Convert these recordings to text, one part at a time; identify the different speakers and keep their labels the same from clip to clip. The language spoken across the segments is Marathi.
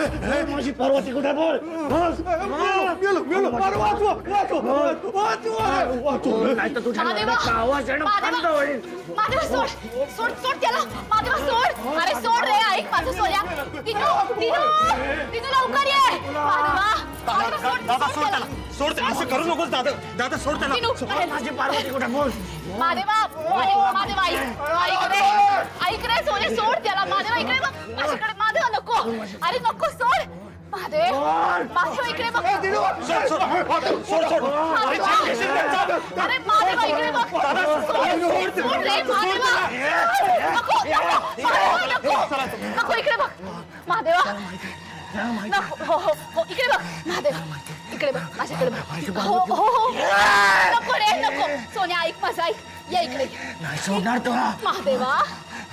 Speaker 1: माझी पार्वती कुठे बोल नाही तर तुझ्या आवाज येणं बंद होईल.
Speaker 2: महादेवा सोड सोड सोड त्याला महादेवा सोड अरे सोड रे ऐक माझं सोड्या दिनू दिनू दिनू लवकर ये महादेवा
Speaker 3: दादा सोड त्याला सोड असं करू नकोस दादा दादा सोड त्याला
Speaker 2: दिनू
Speaker 1: माझी पार्वती कुठे बोल
Speaker 2: महादेवा महादेवा ऐक रे ऐक रे सोने सोड त्याला महादेवा इकडे बघ माझ्याकडे महादेवा नको अरे नको सोड महादेव महादेवा इकडे बघ
Speaker 3: सोड
Speaker 2: अरे महादेवा इकडे बघ सोड रे महादेवा नको नको नको इकडे बघ महादेवा नको हो हो हो इकडे बघ महादेव इकडे बघ माझ्याकडे बघ हो हो हो नको रे नको सोन्या ऐक माझं ऐक या इकडे
Speaker 1: नाही सोडणार तुला
Speaker 2: महादेवा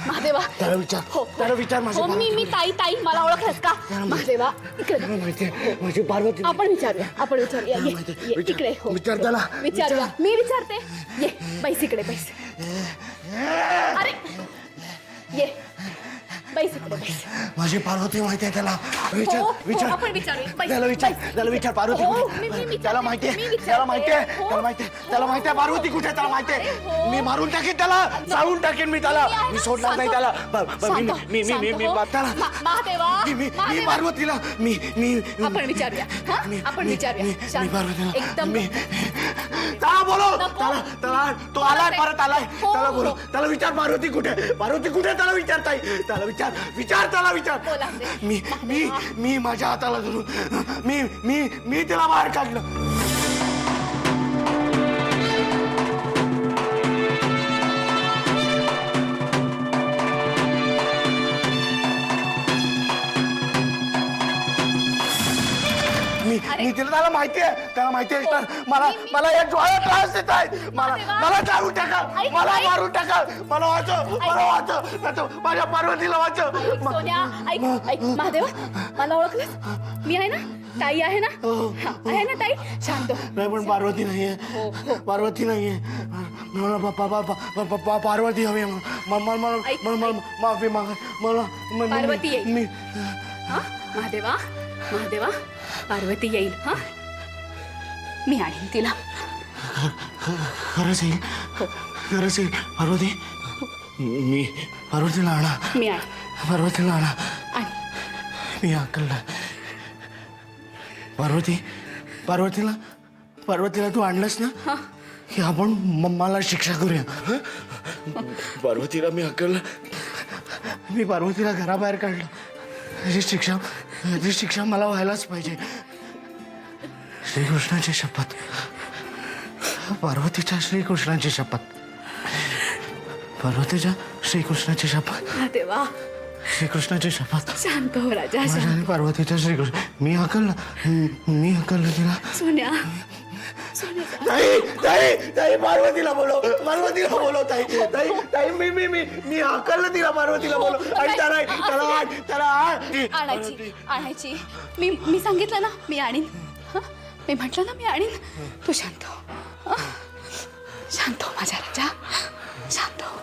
Speaker 2: महादेवा
Speaker 1: त्याला विचार
Speaker 2: हो
Speaker 1: त्याला विचार माझी
Speaker 2: हो मी ताई ताई मला ओळखलंस का महादेवा इकडे बघ.
Speaker 1: माहितीये माझी पार्वती
Speaker 2: आपण विचारूया ये इकडे हो
Speaker 1: विचार त्याला
Speaker 2: विचारूया मी विचारते ये बैस इकडे बैस अरे ये बैस इकडे बैस
Speaker 1: माझी पार्वती माहिती आहे त्याला विचार
Speaker 2: हो,
Speaker 1: विचार
Speaker 2: आपण विचारूया बैस,
Speaker 1: त्याला विचार
Speaker 2: बैस.
Speaker 1: त्याला विचार पार्वती
Speaker 2: हो,
Speaker 1: कुठे?
Speaker 2: मी विचारते,
Speaker 1: त्याला माहितीये
Speaker 2: मी विचारते.
Speaker 1: त्याला माहितीये
Speaker 2: हो.
Speaker 1: त्याला माहितीये त्याला माहितीये पार्वती कुठे आहे? त्याला माहितीये
Speaker 2: हो.
Speaker 1: मी मारून टाकेन त्याला जाळून टाकेन मी त्याला
Speaker 2: मी आहे
Speaker 1: मी
Speaker 2: ना,
Speaker 1: सोडणार नाही
Speaker 2: शांत
Speaker 1: त्याला
Speaker 2: हो.
Speaker 1: मी त्याला
Speaker 2: महादेवा
Speaker 1: मी
Speaker 2: महादेवा.
Speaker 1: पार्वतीला मी
Speaker 2: आपण विचारूया हा आपण विचारूया
Speaker 1: मी
Speaker 2: शांत.
Speaker 1: पार्वतीला
Speaker 2: एकदम
Speaker 1: मी त्याला बोलो
Speaker 2: नको.
Speaker 1: त्याला तो
Speaker 2: बोला
Speaker 1: आलाय
Speaker 2: ते.
Speaker 1: परत आलाय
Speaker 2: हो,
Speaker 1: त्याला बोलो
Speaker 2: हो.
Speaker 1: त्याला विचार पार्वती कुठे पार्वती कुठे त्याला विचारताय त्याला विचार त्याला विचार
Speaker 2: बोला ते.
Speaker 1: मी माझ्या हाताला धरून मी त्याला बाहेर काढलं मी त्याला माहितीये तर मला या डोळ्यात त्रास देत आहे मला जाळून टाका मला मारून टाका मला वाचव माझ्या पार्वतीला वाचव
Speaker 2: सोन्या ऐक ऐक महादेवा मला ओळखलंस मी आहे ना ताई आहे ना हा, आहे ना ताई शांत
Speaker 1: नाही पण पार्वती नाहीये पार्वती नाहीये मला पार्वती हवी मला माफी मागा मला
Speaker 2: पार्वती येईल.
Speaker 1: मी
Speaker 2: हा महादेवा महादेवा पार्वती येईल हा मी आणीन तिला
Speaker 1: खरंच येईल पार्वती मी पार्वतीला आणा
Speaker 2: मी आण
Speaker 1: पार्वतीला आणा
Speaker 2: आणि
Speaker 1: मी अक्कलला पार्वतीला तू आणलंस ना की आपण मला शिक्षा करूया पार्वतीला मी पार्वतीला घराबाहेर काढलं याची शिक्षा मला व्हायलाच पाहिजे श्रीकृष्णाची शपथ पार्वतीच्या श्रीकृष्णाची शपथ पार्वतीच्या श्रीकृष्णाची शपथ
Speaker 2: महादेवा
Speaker 1: श्रीकृष्णाची शपथ
Speaker 2: शांत हो राजा
Speaker 1: माझ्या आणि पार्वतीच्या श्रीकृष्ण मी हकललं तिला
Speaker 2: सोन्या
Speaker 1: ताई पार्वतीला बोलो ताई मी हकललं तिला पार्वतीला बोलो आणि त्याला
Speaker 2: आणायची मी सांगितलं ना मी आणीन मी म्हटलं ना मी आणीन तू शांत हो शांत हो माझा राजा शांत हो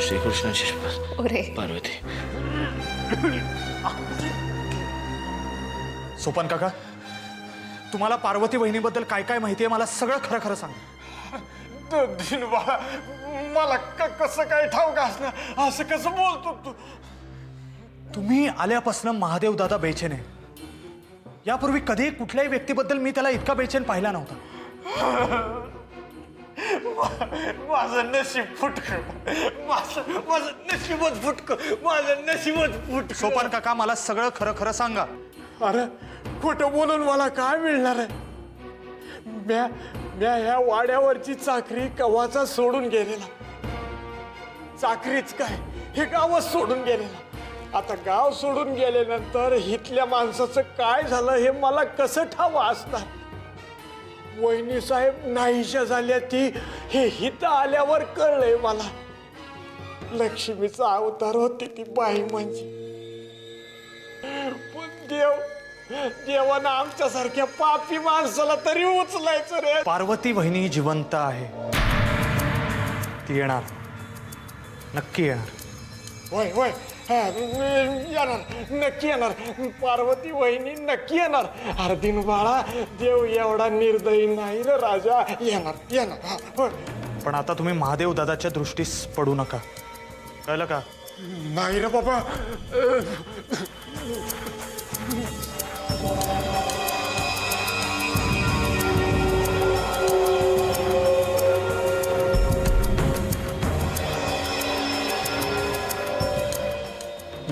Speaker 1: श्रीकृष्णाची शपथ
Speaker 2: ओरे
Speaker 1: पार्वती
Speaker 3: सोपान काका तुम्हाला पार्वती बहिणीबद्दल काय काय माहितीये मला सगळं खरं खरं सांगा
Speaker 4: दिन बाळा मला कसं काय ठाऊक असणं असं कसं बोलतो तू
Speaker 3: तुम्ही आल्यापासून महादेव दादा बेचैन आहे यापूर्वी कधी कुठल्याही व्यक्तीबद्दल मी त्याला इतका बेचैन पाहिला नव्हता
Speaker 4: माझं नशीब फुटकं माझं नशीबच फुटकं
Speaker 3: सोपान काका मला सगळं खरं खरं सांगा
Speaker 4: अरे खोटं बोलून मला काय मिळणार आहे म्या ह्या वाड्यावरची चाकरी कवाचा सोडून गेलेला चाकरीच काय हे गावच सोडून गेलेला आता गाव सोडून गेल्यानंतर हितल्या माणसाचं काय झालं हे मला कसं ठाव असणार वहिनी साहेब नाहीशा झाल्या ती हे हित आल्यावर कळलंय मला लक्ष्मीचा अवतार होती ती बाई म्हणजे पण देवानं आमच्यासारख्या पापी माणसाला तरी उचलायचं रे
Speaker 3: पार्वती बहिणी जिवंत आहे ती येणार नक्की येणार
Speaker 4: होय होय येणार नक्की येणार पार्वती वहिनी नक्की येणार अरे दिन बाळा देव एवढा निर्दयी नाही रे राजा येणार येणार होय
Speaker 3: पण आता तुम्ही महादेव दादाच्या दृष्टीस पडू नका, कळलं का?
Speaker 4: नाही रे बाबा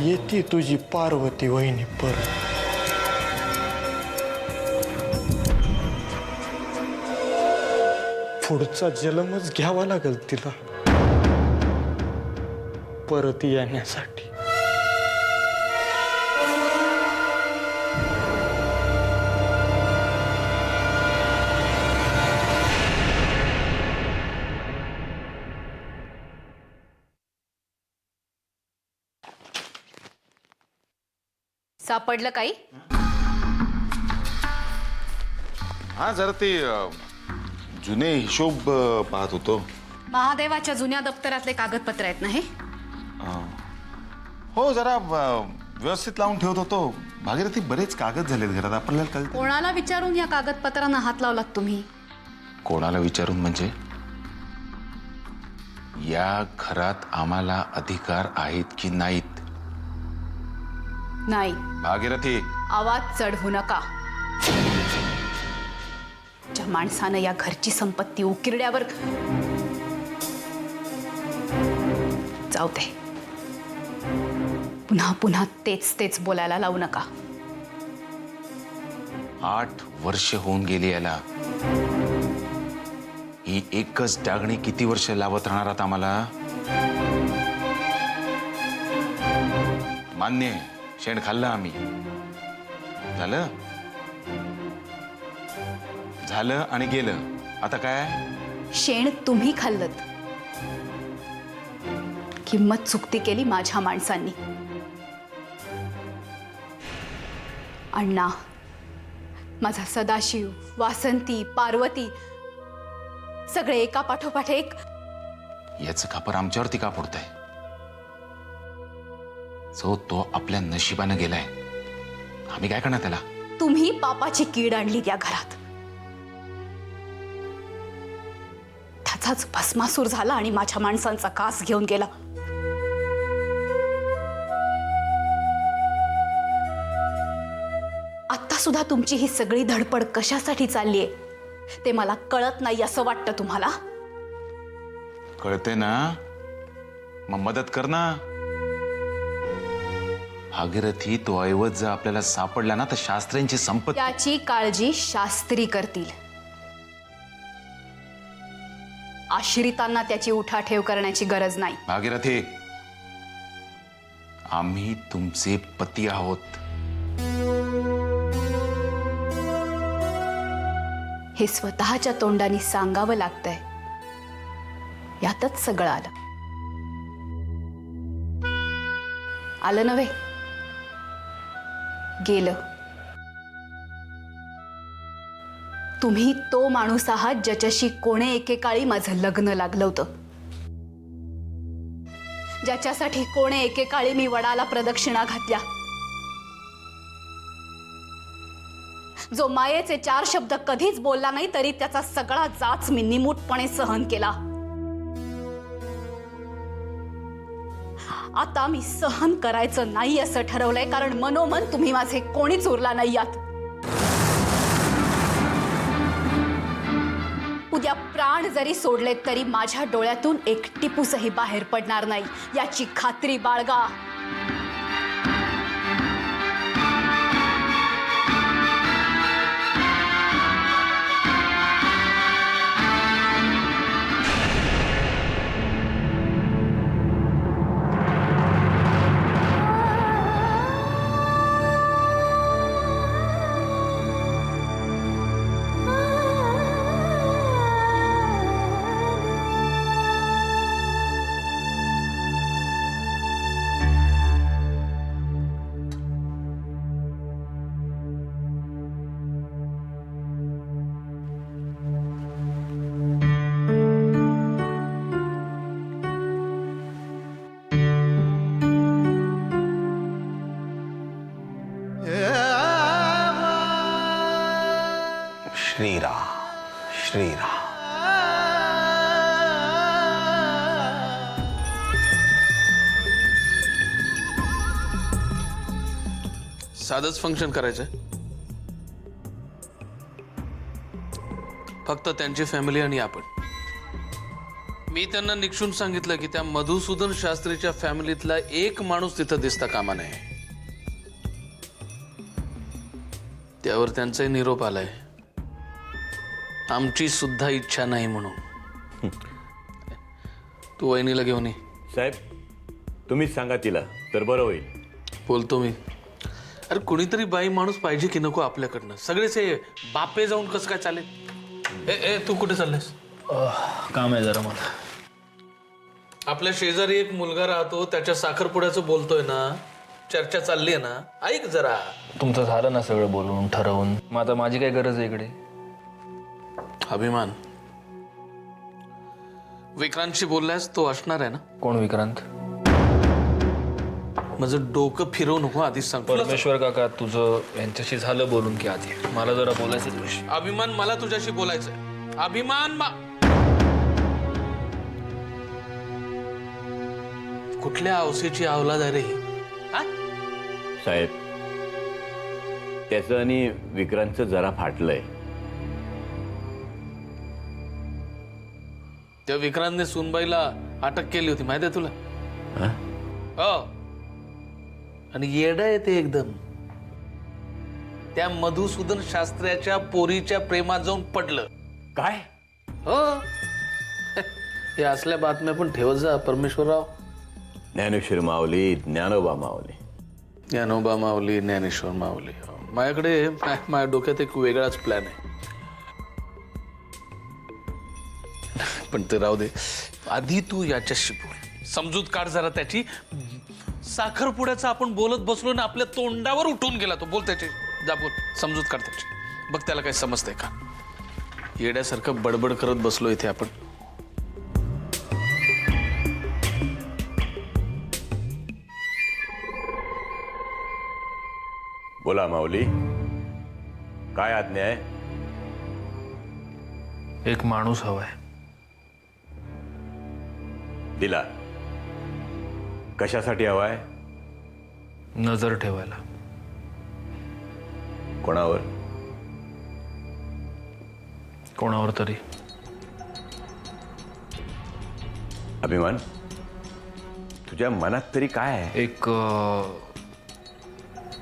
Speaker 4: येते तुझी पार्वती वहिनी परत पुढचा जन्मच घ्यावा लागेल तिला परत येण्यासाठी
Speaker 2: सापडलं काही?
Speaker 5: हा जरा ते जुने हिशोब पाहत होतो.
Speaker 2: महादेवाच्या जुन्या दप्तरातले कागदपत्र आहेत ना हे?
Speaker 5: हो जरा व्यवस्थित लावून ठेवत होतो. भागीरथी बरेच कागद झालेत घरात आपल्याला कळतं.
Speaker 2: कोणाला विचारून या कागदपत्रांना हात लावलात तुम्ही?
Speaker 5: कोणाला विचारून म्हणजे या घरात आम्हाला अधिकार आहेत की नाहीत?
Speaker 2: नाही.
Speaker 5: भागीरथी
Speaker 2: आवाज चढवू नका. ज्या माणसानं या घरची संपत्ती उकिरड्यावर जाऊ दे. पुन्हा पुन्हा तेच तेच बोलायला लावू नका.
Speaker 5: 8 वर्ष होऊन गेली याला. ही एकच डागणी किती वर्ष लावत राहणार आता आम्हाला? मान्य आहे, शेण खाल्लं आम्ही. झालं झालं आणि गेलं. आता काय?
Speaker 2: शेण तुम्ही खाल्लत. किंमत चुकती केली माझ्या माणसांनी. अण्णा, माझा सदाशिव, वासंती, पार्वती सगळे एका पाठोपाठ एक.
Speaker 5: याचं खापर आमच्यावरती का फोडताय? जो तो आपल्या नशिबानं गेलाय, आम्ही काय करणार त्याला?
Speaker 2: तुम्ही पापाची कीड आणली या घरात. त्याचाच भस्मासूर झाला आणि माझ्या माणसांचा कास घेऊन गेला. आता सुद्धा तुमची ही सगळी धडपड कशासाठी चाललीये ते मला कळत नाही असं वाटतं तुम्हाला?
Speaker 5: कळते ना, मग मदत कर ना. भागीरथी, तो ऐवज जर आपल्याला सापडला ना तर शास्त्र्यांची संपत्ती.
Speaker 2: त्याची काळजी शास्त्री करतील. आश्रितांना त्याची उठाठेव करण्याची गरज नाही.
Speaker 5: भागीरथी, आम्ही तुमचे पती आहोत.
Speaker 2: हे स्वतःच्या तोंडाने सांगावं लागतंय. यातच सगळं आलं. आलं नव्हे, गेलं. तुम्ही तो माणूस आहात ज्याच्याशी कोणे एकेकाळी माझं लग्न लागलं होतं. ज्याच्यासाठी कोणे एकेकाळी मी वडाला प्रदक्षिणा घातल्या. जो मायेचे 4 शब्द कधीच बोलला नाही तरी त्याचा सगळा जाच मी निमूटपणे सहन केला. आता मी सहन करायचं नाही असं ठरवलंय, कारण मनोमन तुम्ही माझे कोणीच उरला नाही आहात. उद्या प्राण जरी सोडले तरी माझ्या डोळ्यातून एक टिपूसही बाहेर पडणार नाही याची खात्री बाळगा.
Speaker 6: श्रीराम श्रीराम.
Speaker 7: साधंच फंक्शन करायचंय. फक्त त्यांची फॅमिली आणि आपण. मी त्यांना निक्षून सांगितलं की त्या मधुसूदन शास्त्रीच्या फॅमिलीतला एक माणूस तिथं दिसता कामा नये. त्यावर त्यांचाही निरोप आलाय, आमची सुद्धा इच्छा नाही म्हणून. तू वहिनीला घेऊन ये.
Speaker 8: साहेब तुम्हीच सांगा तिला तर बरं होईल.
Speaker 7: बोलतो मी. अरे कोणीतरी बाई माणूस पाहिजे की नको आपल्याकडनं. सगळेच हे बापे जाऊन कसं काय चालेल. ए तू कुठे चाललेस.
Speaker 9: काम आहे जरा मला.
Speaker 7: आपल्या शेजारी एक मुलगा राहतो, त्याच्या साखरपुड्याचं बोलतोय ना, चर्चा चालली आहे ना. ऐक जरा.
Speaker 9: तुमचं झालं ना सगळं बोलून ठरवून, मग आता माझी काय गरज आहे इकडे.
Speaker 7: अभिमान, विक्रांतशी बोललायस तो असणार आहे ना.
Speaker 9: कोण विक्रांत.
Speaker 7: माझं डोकं फिरवू नको आधीच सांगतो.
Speaker 9: परमेश्वर काका तुझं यांच्याशी झालं बोलून की आधी मला जरा बोलायचं विषय.
Speaker 7: अभिमान, मला तुझ्याशी बोलायचंय. अभिमान कुठल्या औसीची अवलाद आहे रे ही?
Speaker 8: साहेब त्याचं आणि विक्रांतचं जरा फाटलंय.
Speaker 7: त्या विक्रांतने सुनबाईला अटक केली होती माहिती आहे तुला. हो. आणि येडा आहे ते एकदम. त्या मधुसूदन शास्त्र्याच्या पोरीच्या प्रेमात जाऊन पडलं.
Speaker 8: काय.
Speaker 7: हो. हे असल्या बातम्या पण ठेवत जा परमेश्वरराव.
Speaker 8: ज्ञानेश्वर माऊली, ज्ञानोबा माऊली.
Speaker 7: ज्ञानोबा माऊली, ज्ञानेश्वर माऊली. माझ्याकडे माझ्या डोक्यात एक वेगळाच प्लॅन आहे. पण ते राहू दे. आधी तू याच्याशी बोल, समजूत काढ जरा त्याची. साखरपुड्याचा आपण बोलत बसलो ना, आपल्या तोंडावर उठून गेला तो. बोल त्याची, जा बोल, समजूत काढ त्याची. बघ त्याला काही समजतंय का. येड्यासारखं बडबड करत बसलो इथे आपण.
Speaker 8: बोला माऊली, काय आज्ञा आहे.
Speaker 9: एक माणूस हवाय.
Speaker 8: दिला. कशासाठी हवाय.
Speaker 9: नजर ठेवायला.
Speaker 8: कोणावर.
Speaker 9: कोणावर तरी.
Speaker 8: अभिमान, तुझ्या मनात तरी काय आहे.
Speaker 9: एक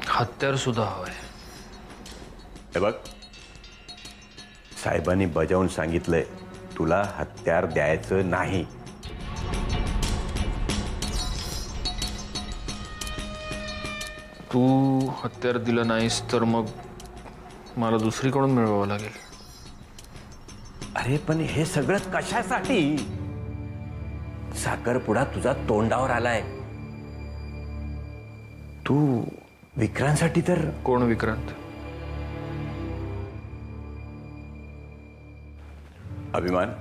Speaker 9: हत्यार सुद्धा हवाय.
Speaker 8: हे बघ, साहेबांनी बजावून सांगितलंय तुला हत्यार द्यायचं नाही.
Speaker 9: तू हत्यार दिलं नाहीस तर मग मला दुसरीकडून मिळवावं लागेल.
Speaker 8: अरे पण हे सगळं कशासाठी. साखरपुडा तुझा तोंडावर आलाय. तू विक्रांतसाठी तर.
Speaker 9: कोण विक्रांत.
Speaker 8: अभिमान,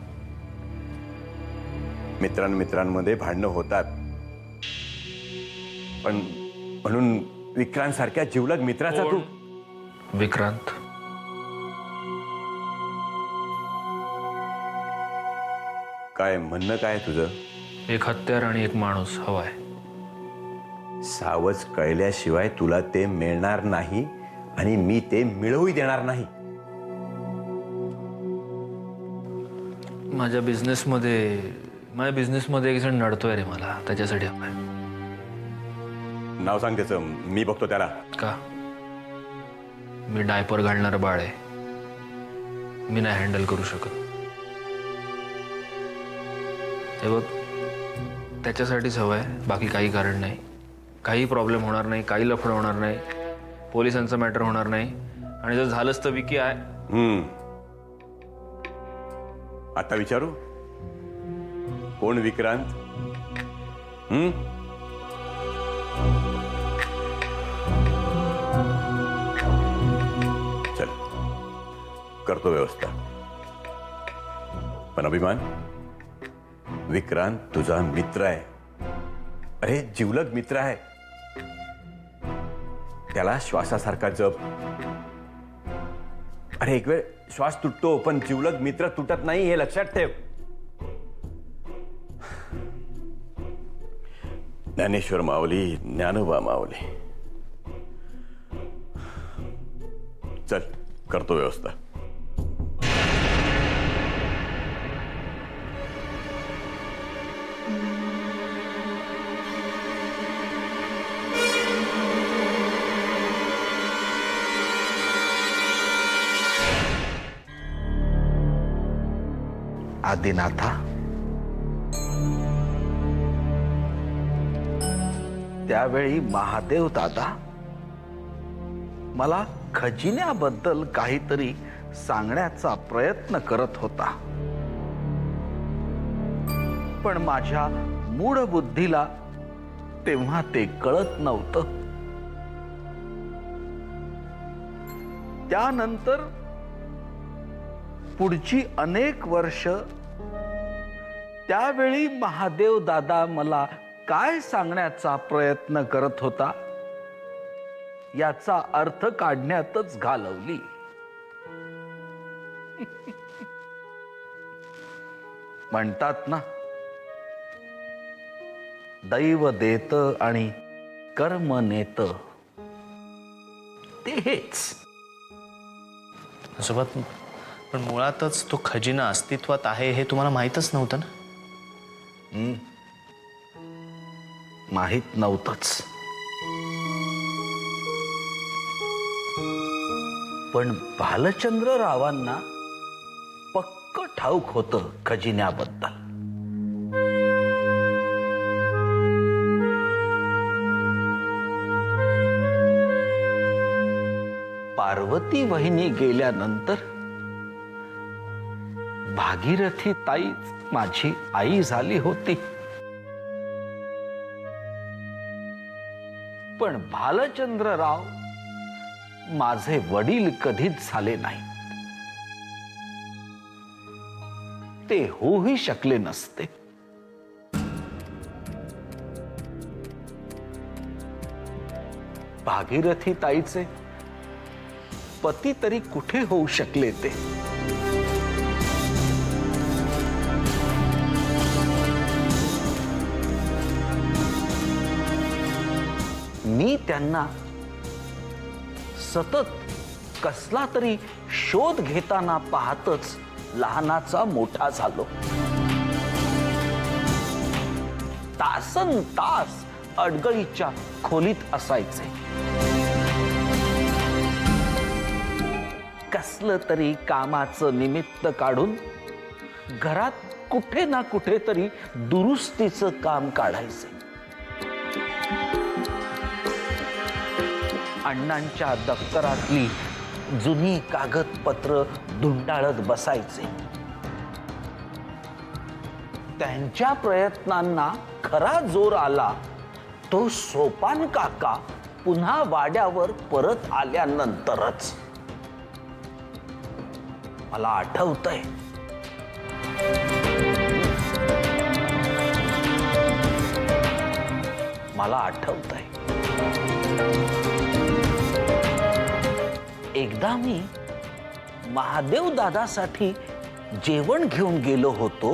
Speaker 8: मित्रांमध्ये भांडणं होतात, पण म्हणून विक्रांत सारख्या जिवलग मित्राचा तू.
Speaker 9: विक्रांत.
Speaker 8: काय म्हणणं काय तुझं.
Speaker 9: एक हत्यार आणि एक माणूस हवाय.
Speaker 8: सावज कळल्याशिवाय तुला ते मिळणार नाही आणि मी ते मिळवूही देणार नाही.
Speaker 9: माझ्या बिझनेसमध्ये एक जण नडतोय रे मला, त्याच्यासाठी हवाय.
Speaker 8: नाव सांग त्याचं, मी बघतो त्याला.
Speaker 9: का. मी डायपर घालणारं बाळ आहे. मी नाही हँडल करू शकत. हे बघ, त्याच्यासाठीच हवंय, बाकी काही कारण नाही. काही प्रॉब्लेम होणार नाही, काही लफडं होणार नाही, पोलिसांचं मॅटर होणार नाही. आणि जर झालंच तर विकी आहे.
Speaker 8: आता विचारू, कोण विक्रांत. चल करतो व्यवस्था. पण अभिमान, विक्रांत तुझा मित्र आहे. अरे जिवलग मित्र आहे. त्याला श्वासासारखा जप. अरे एक वेळ श्वास तुटतो पण जिवलग मित्र तुटत नाही हे लक्षात ठेव. ज्ञानेश्वर माऊली, ज्ञानोबा माऊली. चल करतो व्यवस्था.
Speaker 1: आदिनाथा, त्यावेळी महादेव दादा मला खजिन्याबद्दल काहीतरी सांगण्याचा प्रयत्न करत होता, पण माझ्या मूढ बुद्धीला तेव्हा ते कळत नव्हतं. त्यानंतर पुढची अनेक वर्ष त्यावेळी महादेव दादा मला काय सांगण्याचा प्रयत्न करत होता याचा अर्थ काढण्यातच घालवली. म्हणतात ना, दैव देत आणि कर्म नेत, ते हेच.
Speaker 6: सोबत पण मुळातच तो खजिना अस्तित्वात आहे हे तुम्हाला माहीतच नव्हतं ना?
Speaker 1: माहित नव्हतंच, पण भालचंद्ररावांना पक्क ठाऊक होतं खजिन्याबद्दल. पार्वती वहिनी गेल्यानंतर भागीरथी ताईच माझी आई झाली होती. पण भालचंद्रराव माझे वडील कधीच झाले नाही. ते होऊही शकले नसते. भागीरथी ताईचे पती तरी कुठे होऊ शकले ते. मी त्यांना सतत कसला तरी शोध घेताना पाहतच लहानाचा मोठा झालो. तासन तास अडगळीच्या खोलीत असायचे. कसलं तरी कामाचं निमित्त काढून घरात कुठे ना कुठे तरी दुरुस्तीचं काम काढायचे. अण्णांच्या दप्तरातली जुनी कागदपत्र धुंडाळत बसायचे. त्यांच्या प्रयत्नांना खरा जोर आला तो सोपान काका पुन्हा वाड्यावर परत आल्यानंतरच. मला आठवतंय, मला आठवतंय एकदा मी महादेव दादासाठी जेवण घेऊन गेलो होतो